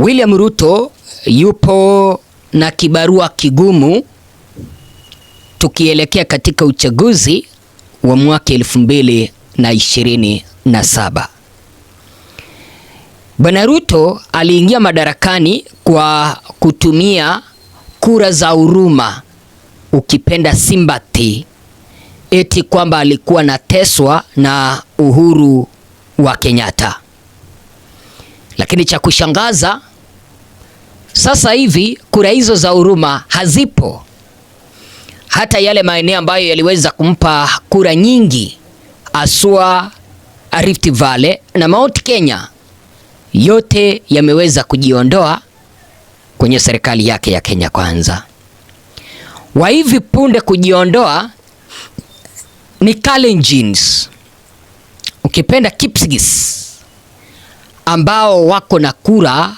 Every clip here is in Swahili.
William Ruto yupo na kibarua kigumu tukielekea katika uchaguzi wa mwaka 2027. Bwana Ruto aliingia madarakani kwa kutumia kura za huruma, ukipenda sympathy, eti kwamba alikuwa anateswa na Uhuru wa Kenyatta. Lakini cha kushangaza, sasa hivi kura hizo za huruma hazipo. Hata yale maeneo ambayo yaliweza kumpa kura nyingi, aswa Rift Valley na Mount Kenya, yote yameweza kujiondoa kwenye serikali yake ya Kenya Kwanza. Wa hivi punde kujiondoa ni Kalenjins, ukipenda Kipsigis, ambao wako na kura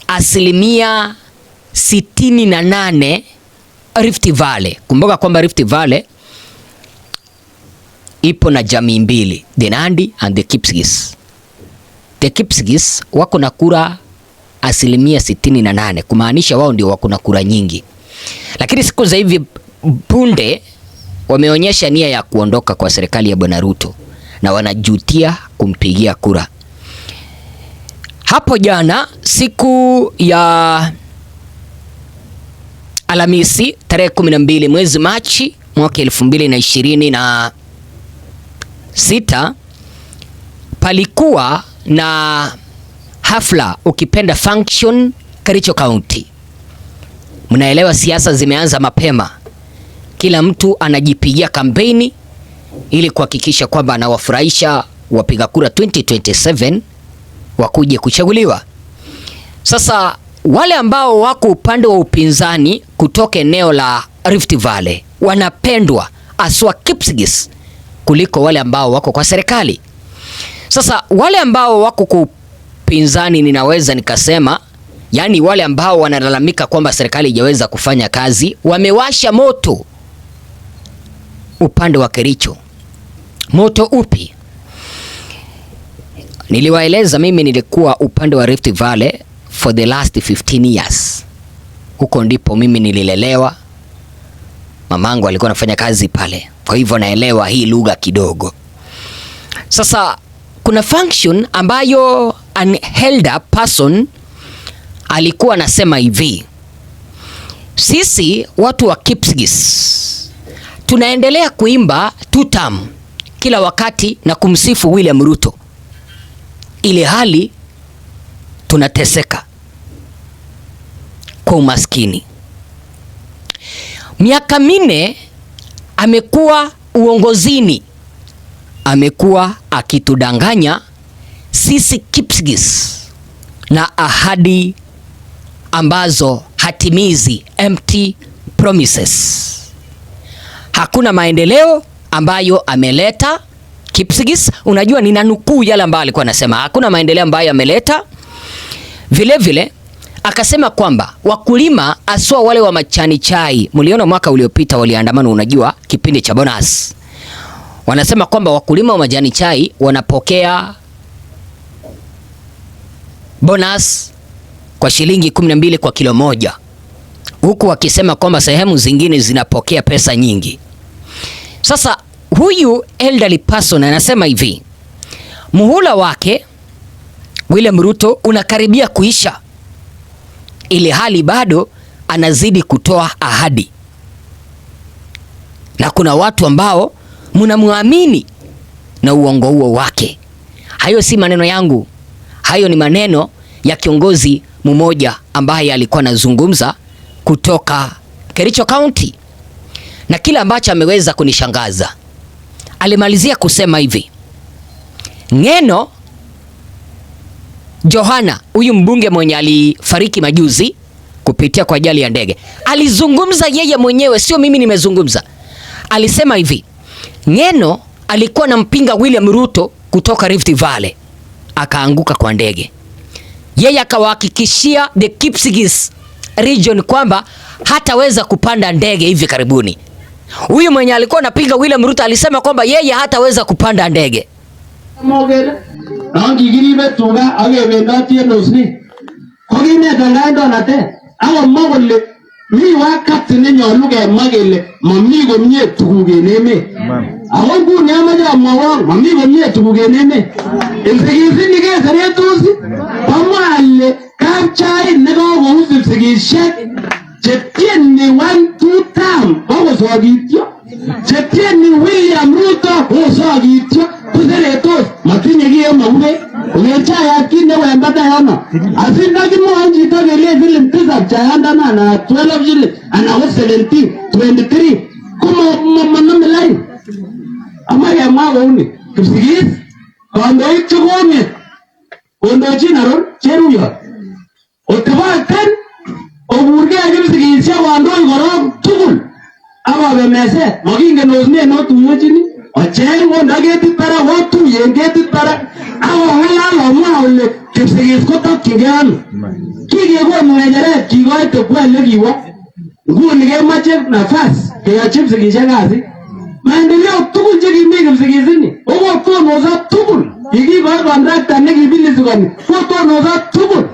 68% Rift Valley. Kumbuka kwamba Rift Valley ipo na jamii mbili, the Nandi and the Kipsigis. The Kipsigis wako na kura 68%, kumaanisha wao ndio wako na kura nyingi. Lakini siku za hivi punde wameonyesha nia ya kuondoka kwa serikali ya Bwana Ruto na wanajutia kumpigia kura. Hapo jana siku ya Alhamisi tarehe 12 mwezi Machi mwaka 2026, palikuwa na hafla, ukipenda function, Kericho County. Mnaelewa siasa zimeanza mapema. Kila mtu anajipigia kampeni ili kuhakikisha kwamba anawafurahisha wapiga kura 2027 wakuje kuchaguliwa. Sasa wale ambao wako upande wa upinzani kutoka eneo la Rift Valley wanapendwa aswa Kipsigis kuliko wale ambao wako kwa serikali. Sasa wale ambao wako kwa upinzani, ninaweza nikasema, yani wale ambao wanalalamika kwamba serikali haijaweza kufanya kazi, wamewasha moto upande wa Kericho. Moto upi? Niliwaeleza mimi nilikuwa upande wa Rift Valley for the last 15 years. Huko ndipo mimi nililelewa. Mamangu alikuwa anafanya kazi pale, kwa hivyo naelewa hii lugha kidogo. Sasa kuna function ambayo an elder person alikuwa anasema hivi: sisi watu wa Kipsigis tunaendelea kuimba tutam kila wakati na kumsifu William Ruto, ile hali tunateseka kwa umaskini. Miaka 4 amekuwa uongozini, amekuwa akitudanganya sisi Kipsigis na ahadi ambazo hatimizi, empty promises. Hakuna maendeleo ambayo ameleta Kipsigis. Unajua, ninanukuu yale ambayo alikuwa anasema, hakuna maendeleo ambayo ameleta. Vile vile akasema kwamba wakulima aswa wale wa majani chai, mliona mwaka uliopita waliandamana, unajua kipindi cha bonus. Wanasema kwamba wakulima wa majani chai wanapokea bonus kwa shilingi 12 kwa kilo moja, huku wakisema kwamba sehemu zingine zinapokea pesa nyingi. Sasa huyu elderly person anasema hivi, muhula wake William Ruto unakaribia kuisha, ili hali bado anazidi kutoa ahadi, na kuna watu ambao mnamuamini na uongo huo wake. Hayo si maneno yangu, hayo ni maneno ya kiongozi mmoja ambaye alikuwa anazungumza kutoka Kericho County. Na kila ambacho ameweza kunishangaza, alimalizia kusema hivi: Ng'eno Johana, huyu mbunge mwenye alifariki majuzi kupitia kwa ajali ya ndege, alizungumza yeye mwenyewe, sio mimi nimezungumza. Alisema hivi, Ng'eno alikuwa anampinga William Ruto kutoka Rift Valley, akaanguka kwa ndege. Yeye akawahakikishia the Kipsigis region kwamba hataweza kupanda ndege hivi karibuni. Huyu mwenye alikuwa anapinga William Ruto alisema kwamba yeye hataweza kupanda ndege. mogele rangi giribe tuga age bendati nosni kogi ne dangaindo nate awo mogole mi wakati ne nyolu ke magele mami komie tuguk en emet awo nguni amache amwawon mami komie tuguk en emet insikisini keseretos komwa ale kapchai nekokous insikisiek chetieni 1-2 term kokosokityo chetieni William Ruto kosokityo kuseretos matinye kiye maube ngechayat kit newembata yono asindakimwoe chito kele film tisap chayandana na 12 shillings ana ko 17 23 komanome lain amakemwa kouni Kipsigis kandoik chekong'et kondochin Aron Cheruyot otiboten oburgei Kipsigis kandoik korok tugul akobe meset makingen osnet notuyochini ocheng konda ketit barak otuyen ketit barak akong'alal omwa ole Kipsigis kotokyingei ano kikekonu ng'echeret kikoite kwa olekiwo nguni kemoche nafas keyochi Kipsigisiek kasit maendeleo tugul chekimi Kipsigisini okotonoso tugul kikikoi kontrakta nekibilisikoni kotonoso tugul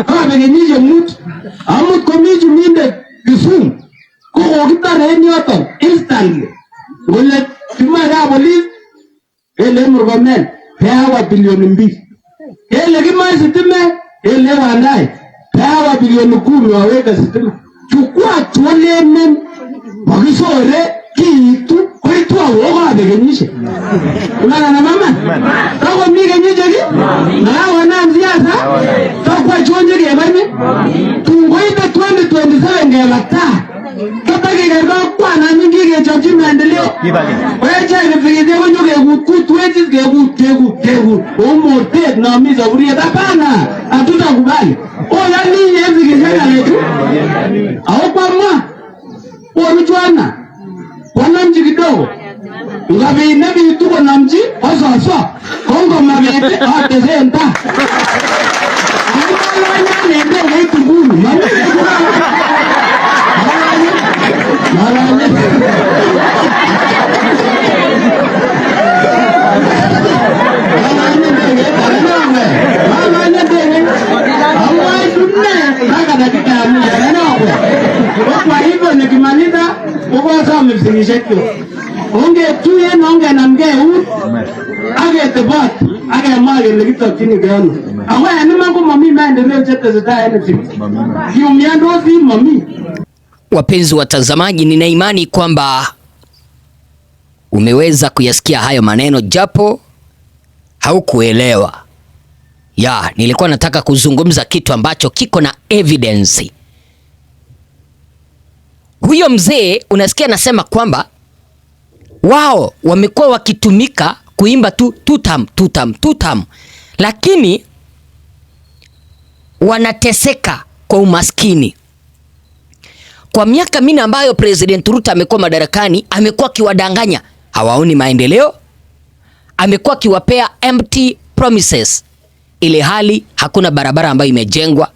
kobe kenyisiek 5 amut komi chumindet Kisumu kokokitar en yoton instantly ngole kimoe kapolis kele Murkomen peawa bilioni 2 kele kimoe sitimet kele Wandai peawa bilioni 10 waweke sitimet chukua tuolemen makisore kiitu koitu awokobe kenyisiek unana mama tako mi kenyisiek nakakonam siasa takwa chonje kebane tungoite 2027 kebata katakikergo kwana mingi kechopchi maendeleo weche Kipsigis kekut omortet nami saburiet hapana hatutakubali oyani Kipsigis kaletu au kwamwa oruchwana wanamchi kidogo ngabine bitu konamchi ososo kongo mabete atesenta amalanya nende leitugulu kwa hivyo nikimaliza ukosa Kipsigisiek ongetuye nongenamgei eut aketebot akemwa kele kitokchinigei ano ako en iman komami maendeleo chetesetai en Kipsigis kiumiandosi mami. Wapenzi watazamaji, nina imani kwamba umeweza kuyasikia hayo maneno japo haukuelewa. Nilikuwa nataka kuzungumza kitu ambacho kiko na evidence. Huyo mzee unasikia nasema kwamba wao wamekuwa wakitumika kuimba tu tutam, lakini wanateseka kwa umaskini. Kwa miaka 4 ambayo President Ruto amekuwa madarakani, amekuwa kiwadanganya hawaoni maendeleo, amekuwa akiwapea empty promises, ile hali hakuna barabara ambayo imejengwa,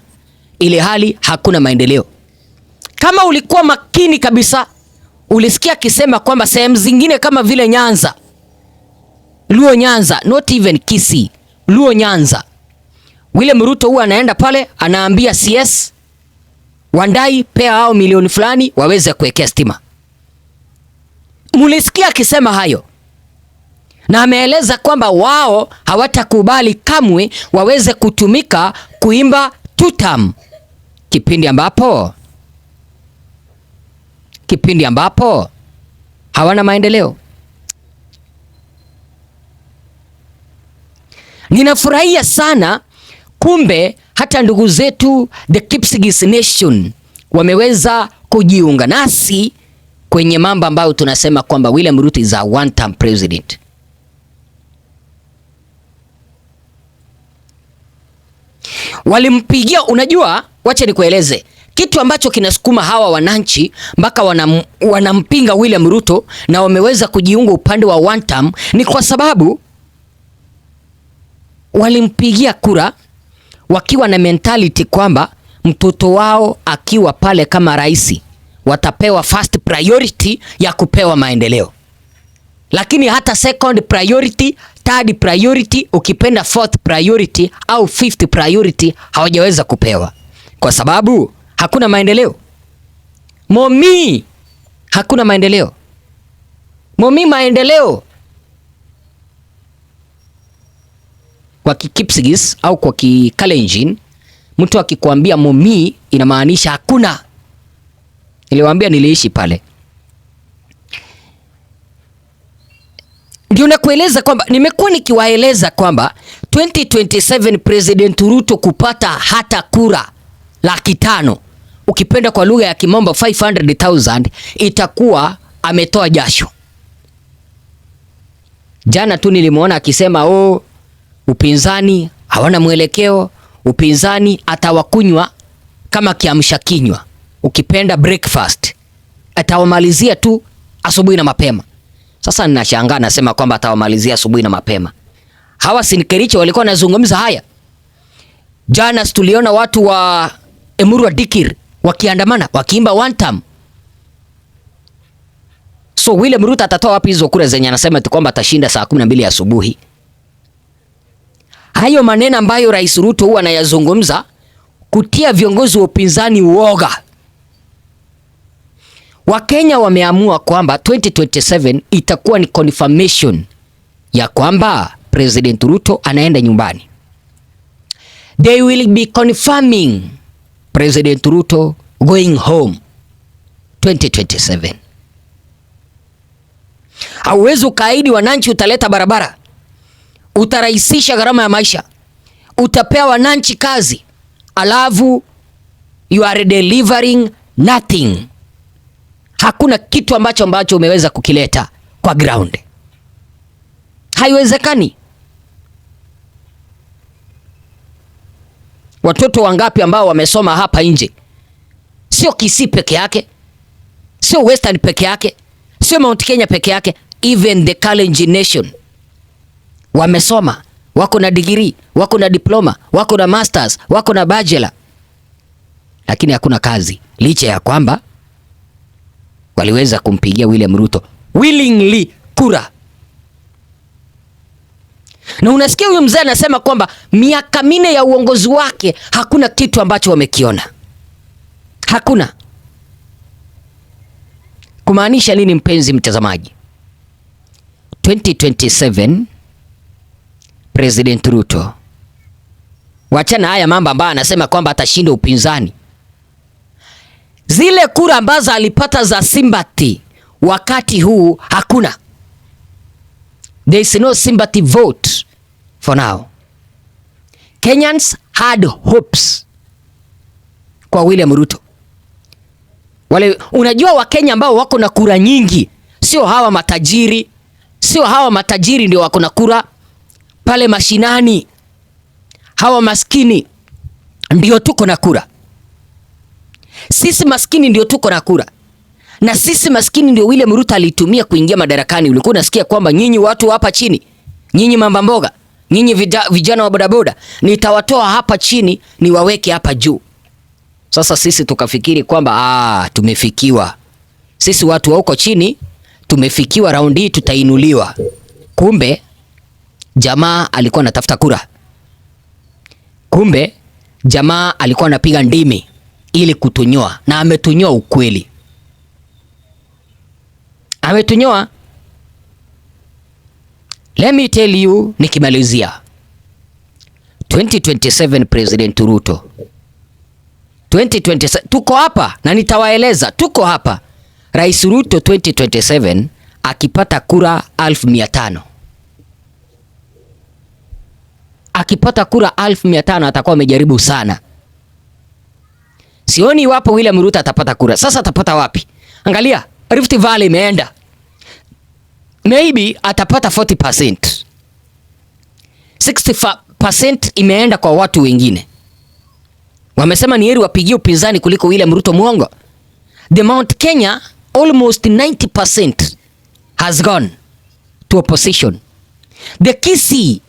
ile hali hakuna maendeleo. Kama ulikuwa makini kabisa, ulisikia akisema kwamba sehemu zingine kama vile Nyanza, Luo Nyanza, not even Kisii, Luo Nyanza, William Ruto huwa anaenda pale anaambia CS Wandai pea hao milioni fulani waweze kuwekea stima. Mulisikia akisema hayo, na ameeleza kwamba wao hawatakubali kamwe waweze kutumika kuimba tutam kipindi ambapo hawana maendeleo. Ninafurahia sana kumbe hata ndugu zetu the Kipsigis Nation wameweza kujiunga nasi kwenye mambo ambayo tunasema kwamba William Ruto is a one term president. Walimpigia, unajua, wacha nikueleze kitu ambacho kinasukuma hawa wananchi mpaka wanampinga William Ruto na wameweza kujiunga upande wa one term, ni kwa sababu walimpigia kura wakiwa na mentality kwamba mtoto wao akiwa pale kama rais watapewa first priority ya kupewa maendeleo, lakini hata second priority, third priority, ukipenda fourth priority au fifth priority hawajaweza kupewa kwa sababu hakuna maendeleo. Momi, hakuna maendeleo. Momi maendeleo. Kwa Kipsigis au kwa Kikalenjin, mtu akikwambia Momi inamaanisha hakuna. Niliwaambia niliishi pale. Ndio nakueleza kwamba nimekuwa nikiwaeleza kwamba 2027 President Ruto kupata hata kura 500,000, ukipenda kwa lugha ya kimombo 500,000, itakuwa ametoa jasho. Jana tu nilimuona akisema upinzani hawana mwelekeo, upinzani atawakunywa kama kiamsha kinywa, ukipenda breakfast, atawamalizia tu asubuhi na mapema. Sasa ninashangaa nasema kwamba atawamalizia asubuhi na mapema. Hawa Kericho walikuwa wanazungumza haya. Jana tuliona watu wa Emurua Dikir wakiandamana, wakiimba one term. So William Ruto atatoa wapi hizo kura zenye anasema kwamba atashinda saa 12 asubuhi? Hayo maneno ambayo Rais Ruto huwa anayazungumza kutia viongozi wa upinzani uoga. Wakenya wameamua kwamba 2027 itakuwa ni confirmation ya kwamba President Ruto anaenda nyumbani. They will be confirming President Ruto going home 2027. Hauwezi ukaahidi wananchi utaleta barabara, utarahisisha gharama ya maisha, utapea wananchi kazi, alafu you are delivering nothing. Hakuna kitu ambacho umeweza kukileta kwa ground. Haiwezekani. Watoto wangapi ambao wamesoma hapa nje? Sio Kisii peke yake, sio Western peke yake, sio Mount Kenya peke yake, even the Kalenjin nation wamesoma, wako na degree, wako na diploma, wako na masters, wako na bachelor, lakini hakuna kazi, licha ya kwamba waliweza kumpigia William Ruto willingly kura. Na unasikia huyo mzee anasema kwamba miaka 4 ya uongozi wake hakuna kitu ambacho wamekiona. Hakuna. Kumaanisha nini, mpenzi mtazamaji? 2027 President Ruto, wachana haya mambo ambayo anasema kwamba atashinda upinzani. Zile kura ambazo alipata za sympathy wakati huu hakuna. There is no sympathy vote for now. Kenyans had hopes kwa William Ruto. Wale unajua Wakenya ambao wako na kura nyingi sio hawa matajiri, sio hawa matajiri ndio wako na kura pale mashinani. Hawa maskini ndio tuko na kura. Sisi maskini ndio tuko na kura. Na sisi maskini ndio William Ruto alitumia kuingia madarakani. Ulikuwa unasikia kwamba nyinyi watu hapa chini, nyinyi mamba mboga, nyinyi vijana wa bodaboda, nitawatoa hapa chini niwaweke hapa juu. Sasa sisi tukafikiri kwamba tumefikiwa. Sisi watu wa huko chini tumefikiwa, raundi hii tutainuliwa. Kumbe jamaa alikuwa anatafuta kura. Kumbe jamaa alikuwa anapiga ndimi ili kutunyoa, na ametunyoa ukweli. Ametunyoa. Let me tell you nikimalizia. 2027 President Ruto. 2027 tuko hapa na nitawaeleza, tuko hapa. Rais Ruto 2027 akipata kura 1500. Akipata kura 1500 atakuwa amejaribu sana. Sioni wapo William Ruto atapata kura. Sasa atapata wapi? Angalia, Rift Valley imeenda. Maybe atapata 40%. 60% imeenda kwa watu wengine. Wamesema ni heri wapigie upinzani kuliko William Ruto muongo. The Mount Kenya almost 90% has gone to opposition. The Kisii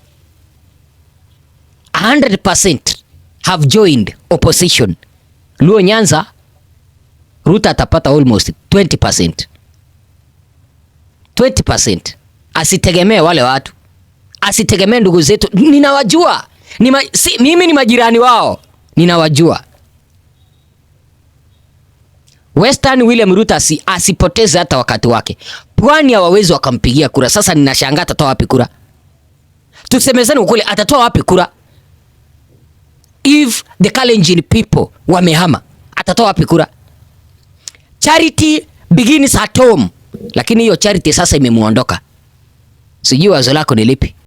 100% have joined opposition. Luo Nyanza Ruto atapata almost 20%. 20%. Asitegemee wale watu. asitegemee ndugu zetu. Ninawajua. Mimi ni majirani wao. Ninawajua. Western William Ruto asipoteze hata wakati wake. Pwani hawawezi wakampigia kura. Sasa ninashangaa atatoa wapi kura? Tusemezane ukweli, atatoa wapi kura? If the Kalenjin people wamehama, atatoa wapi kura? Charity begins at home. Lakini hiyo charity sasa imemuondoka. Sijui wazo lako ni lipi?